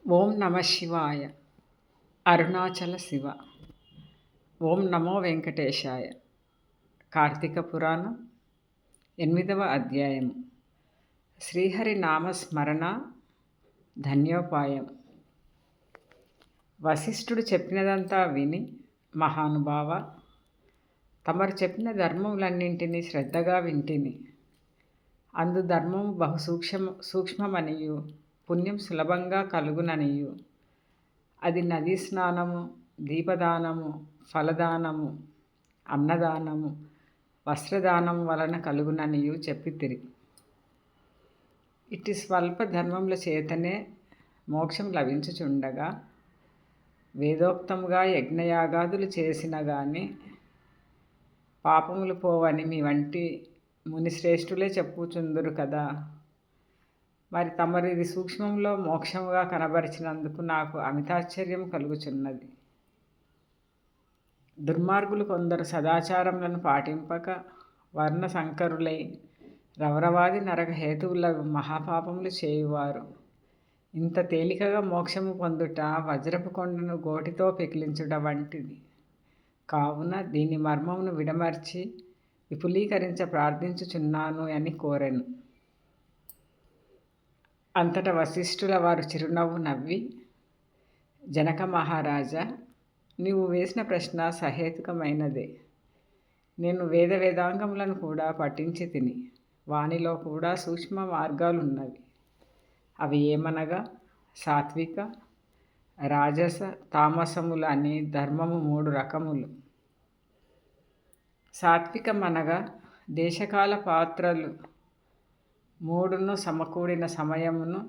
ఓం నమ శివాయ. అరుణాచల శివ. ఓం నమో వెంకటేశాయ. కార్తీక పురాణం 8వ అధ్యాయం. శ్రీహరి నామస్మరణ ధన్యోపాయం. వశిష్ఠుడు చెప్పినదంతా విని, మహానుభావ, తమరు చెప్పిన ధర్మములన్నింటినీ శ్రద్ధగా వింటిని. అందు ధర్మము బహు సూక్ష్మమనియు పుణ్యం సులభంగా కలుగుననియు, అది నదీ స్నానము, దీపదానము, ఫలదానము, అన్నదానము, వస్త్రదానము వలన కలుగుననియు చెప్పితిరి. ఇట్టి స్వల్ప ధర్మముల చేతనే మోక్షం లభించుచుండగా, వేదోక్తముగా యజ్ఞయాగాదులు చేసిన గాని పాపములు పోవని మీ వంటి మునిశ్రేష్ఠులే చెప్పుచుందురు కదా. మరి తమరు ఇది సూక్ష్మంలో మోక్షముగా కనబరిచినందుకు నాకు అమితాశ్చర్యం కలుగుచున్నది. దుర్మార్గులు కొందరు సదాచారములను పాటింపక వర్ణ సంకరులై రవరవాది నరక హేతువులకు మహాపాపములు చేయువారు. ఇంత తేలికగా మోక్షము పొందుట వజ్రపు కొండను గోటితో పెకిలించుట వంటిది. కావున దీని మర్మమును విడమర్చి విపులీకరించ ప్రార్థించుచున్నాను అని కోరెను. అంతటా వశిష్ఠుల వారు చిరునవ్వు నవ్వి, జనక మహారాజా, నీవు వేసిన ప్రశ్న సహేతుకమైనదే. నేను వేదాంగములను కూడా పఠించి తిని, వానిలో కూడా సూక్ష్మ మార్గాలున్నవి. అవి ఏమనగా సాత్విక, రాజస, తామసములు అని ధర్మము 3 రకములు. సాత్వికమనగా దేశకాల పాత్రలు 3ను సమకూడిన సమయమును,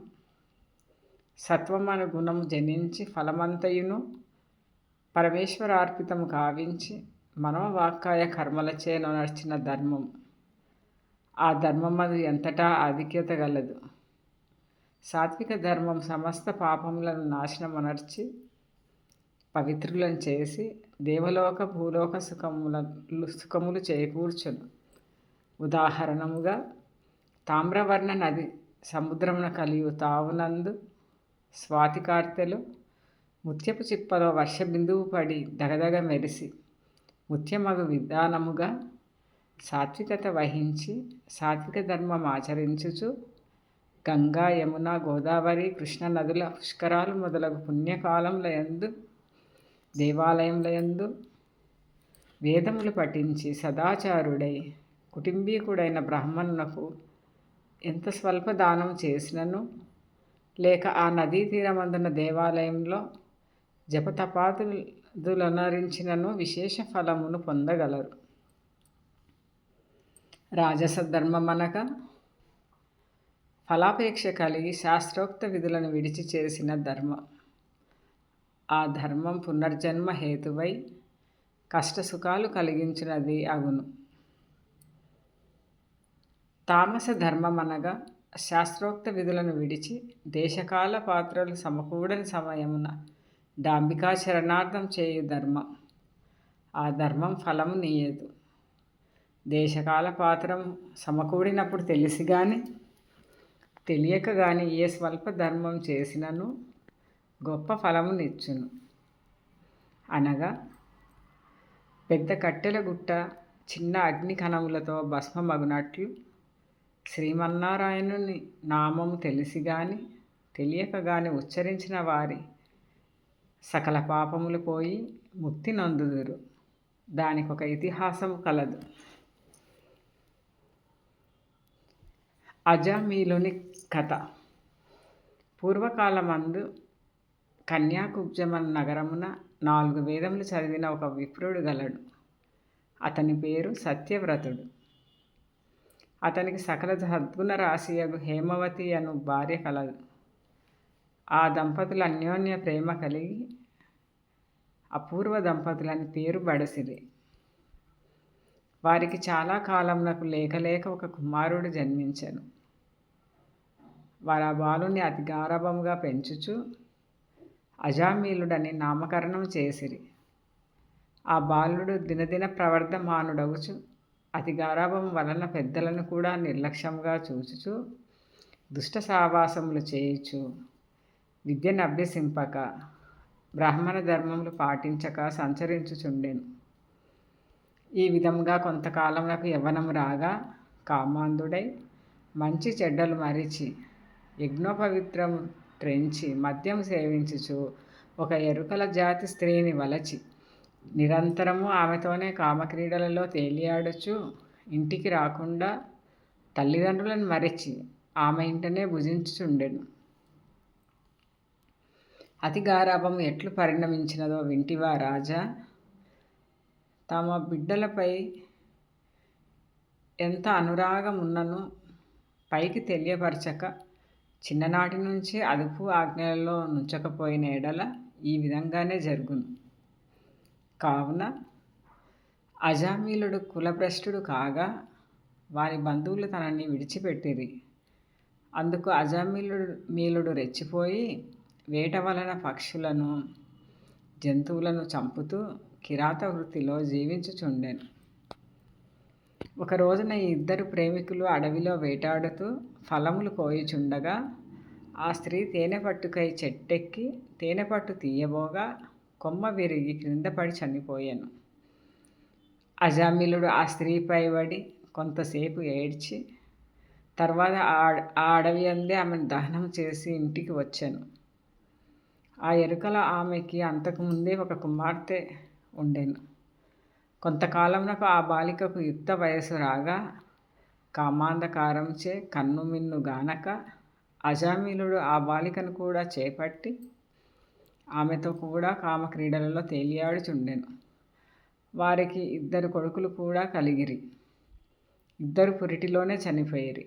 సత్వమను గుణము జనించి ఫలమంతయును పరమేశ్వరార్పితము కావించి మనోవాక్కాయ కర్మలచే నడిచిన ధర్మము. ఆ ధర్మమది ఎంతటా ఆధిక్యత గలదు. సాత్విక ధర్మం సమస్త పాపములను నాశనమనర్చి పవిత్రులను చేసి దేవలోక భూలోక సుఖములు చేకూర్చును. ఉదాహరణముగా తామ్రవర్ణ నది సముద్రమున కలియు తావునందు స్వాతికార్తెలో ముత్యపు చిప్పలో వర్షబిందువు పడి దగదగ మెరిసి ముత్యమగు విధానముగా సాత్వికత వహించి సాత్విక ధర్మం ఆచరించుచు గంగా, యమున, గోదావరి, కృష్ణ నదుల పుష్కరాలు మొదలగు పుణ్యకాలములయందు దేవాలయములయందు వేదములు పఠించి సదాచారుడై కుటుంబీకుడైన బ్రాహ్మణునకు ఎంత స్వల్ప దానం చేసినను, లేక ఆ నదీ తీరమందున దేవాలయంలో జపతపాదులనరించినను విశేష ఫలమును పొందగలరు. రాజస ధర్మమనగా ఫలాపేక్ష కలిగి శాస్త్రోక్త విధులను విడిచి చేసిన ధర్మం. ఆ ధర్మం పునర్జన్మ హేతువై కష్టసుఖాలు కలిగించినది అగును. తామస ధర్మమనగా శాస్త్రోక్త విధులను విడిచి దేశకాల పాత్రలు సమకూడని సమయమున డాంబికాచరణార్థం చేయు ధర్మం. ఆ ధర్మం ఫలము నీయదు. దేశకాల పాత్రం సమకూడినప్పుడు తెలిసి కానీ తెలియక కానీ ఏ స్వల్ప ధర్మం చేసినను గొప్ప ఫలము నిచ్చును. అనగా పెద్ద కట్టెల గుట్ట చిన్న అగ్ని కణములతో భస్మమగునట్లు శ్రీమన్నారాయణుని నామము తెలిసి గాని తెలియక గాని ఉచ్చరించిన వారి సకల పాపములు పోయి ముక్తి నొందుదురు. దానికి ఒక ఇతిహాసము కలదు. అజామీలుని కథ. పూర్వకాలమందు కన్యాకుబ్జమను నగరమున 4 వేదములు చదివిన ఒక విప్రుడు గలడు. అతని పేరు సత్యవ్రతుడు. అతనికి సకల సద్గుణ రాశియగు హేమవతి అను భార్య కలదు. ఆ దంపతులు అన్యోన్య ప్రేమ కలిగి అపూర్వ దంపతులని పేరు బడసిరి. వారికి చాలా కాలమునకు లేక ఒక కుమారుడు జన్మించెను. వారు ఆ బాలుని అతి గారాభముగా పెంచుచు అజామీలుడని నామకరణం చేసిరి. ఆ బాలుడు దినదిన ప్రవర్ధమానుడగుచు అతి గారాభం వలన పెద్దలను కూడా నిర్లక్ష్యంగా చూచుచు దుష్ట సావాసములు చేయుచు విద్యను అభ్యసింపక బ్రాహ్మణ ధర్మములు పాటించక సంచరించుచుండెను. ఈ విధంగా కొంతకాలమునకు యవ్వనము రాగా కామాంధుడై మంచి చెడ్డలు మరిచి యజ్ఞోపవిత్రము త్రెంచి మద్యం సేవించుచు ఒక ఎరుకల జాతి స్త్రీని వలచి నిరంతరము ఆమెతోనే కామక్రీడలలో తేలియాడుచు ఇంటికి రాకుండా తల్లిదండ్రులను మరిచి ఆమె ఇంటనే భుజించుచుండెను. అతి గారాభము ఎట్లు పరిణమించినదో వింటివా రాజా? తమ బిడ్డలపై ఎంత అనురాగమున్నను పైకి తెలియపరచక చిన్ననాటి నుంచి అదుపు ఆజ్ఞలలో నుంచకపోయిన ఎడల ఈ విధంగానే జరుగును. కావున అజామీలుడు కులభ్రష్టుడు కాగా వారి బంధువులు తనని విడిచిపెట్టిరి. అందుకు అజామీలుడు రెచ్చిపోయి వేట వలన పక్షులను జంతువులను చంపుతూ కిరాత వృత్తిలో జీవించుచుండెను. ఒక రోజున ఈ ఇద్దరు ప్రేమికులు అడవిలో వేటాడుతూ ఫలములు కోయుచుండగా ఆ స్త్రీ తేనె పట్టుకై చెట్టెక్కి తేనె పట్టు తీయబోగా కొమ్మ విరిగి క్రింద పడి చనిపోయాను. అజామిలుడు ఆ స్త్రీపై పడి కొంతసేపు ఏడ్చి తర్వాత ఆ అడవి అందే ఆమెను దహనం చేసి ఇంటికి వచ్చాను. ఆ ఎరుకల ఆమెకి అంతకుముందే ఒక కుమార్తె ఉండెను. కొంతకాలమునకు ఆ బాలికకు యుక్త వయసు రాగా కామాంధకారంచే కన్ను మిన్ను గానక అజామిలుడు ఆ బాలికను కూడా చేపట్టి ఆమెతో కూడా కామక్రీడలలో తేలియాడుచుండెను. వారికి 2 కొడుకులు కూడా కలిగిరి. 2 పురిటిలోనే చనిపోయిరి.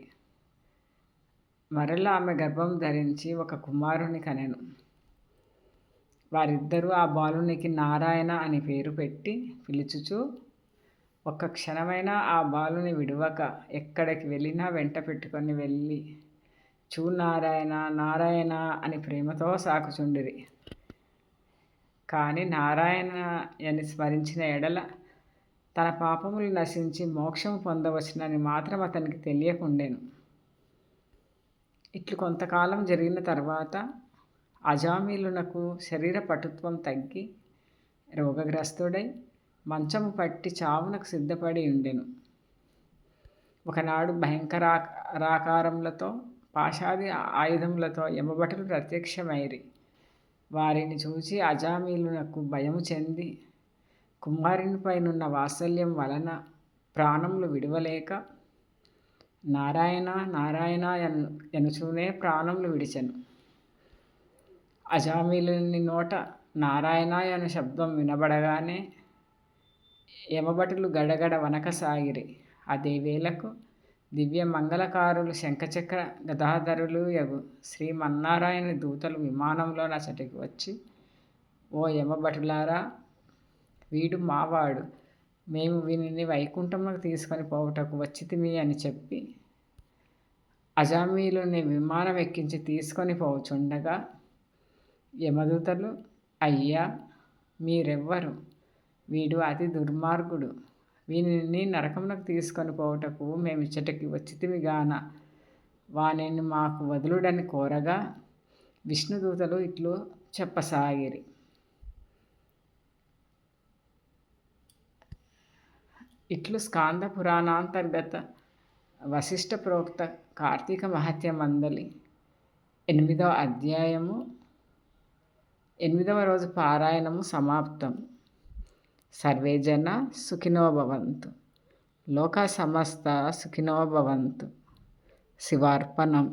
మరలా ఆమె గర్భం ధరించి ఒక కుమారుని కనెను. వారిద్దరూ ఆ బాలునికి నారాయణ అని పేరు పెట్టి పిలుచుచు ఒక్క క్షణమైనా ఆ బాలుని విడువక ఎక్కడికి వెళ్ళినా వెంట పెట్టుకొని వెళ్ళి చూ నారాయణ నారాయణ అని ప్రేమతో సాకుచుండిరి. కానీ నారాయణ అని స్మరించిన ఎడల తన పాపములు నశించి మోక్షము పొందవచ్చునని మాత్రం అతనికి తెలియకుండెను. ఇట్లు కొంతకాలం జరిగిన తర్వాత అజామీలునకు శరీర పటుత్వం తగ్గి రోగగ్రస్తుడై మంచము పట్టి చావునకు సిద్ధపడి ఉండెను. ఒకనాడు భయంకరాకారములతో పాశాది ఆయుధములతో యమభటులు ప్రత్యక్షమైరి. వారిని చూచి అజామీలునకు భయము చెంది కుమారునిపైనున్న వాత్సల్యం వలన ప్రాణములు విడువలేక నారాయణ నారాయణ ఎనుచూనే ప్రాణములు విడిచెను. అజామీలుని నోట నారాయణ అను శబ్దం వినబడగానే యమభటులు గడగడ వనకసాగిరి. అదే వేళకు దివ్య మంగళకారులు శంఖచక్ర గదాధరులు యగు శ్రీమన్నారాయణ దూతలు విమానంలో నచటికి వచ్చి, ఓ యమభటులారా, వీడు మావాడు, మేము వీనిని వైకుంఠములకు తీసుకొని పోవుటకు వచ్చితిమి అని చెప్పి అజామీలుని విమానం ఎక్కించి తీసుకొని పోవుచుండగా యమదూతలు, అయ్యా మీరెవ్వరు? వీడు అతి దుర్మార్గుడు, వీనిని నరకమునకు తీసుకొని పోవుటకు మేము ఇచ్చటికి వచ్చితిమి గాన వానిని మాకు వదులుడని కోరగా విష్ణుదూతలు ఇట్లు చెప్పసాగిరి. ఇట్లు స్కాంద పురాణాంతర్గత వశిష్ఠ ప్రోక్త కార్తీక మహత్య మందలి 8వ అధ్యాయము 8వ రోజు పారాయణము సమాప్తం. సర్వే జన సుఖినో భవంతు. లోకా సమస్త సుఖినో భవంతు. శివార్పణం.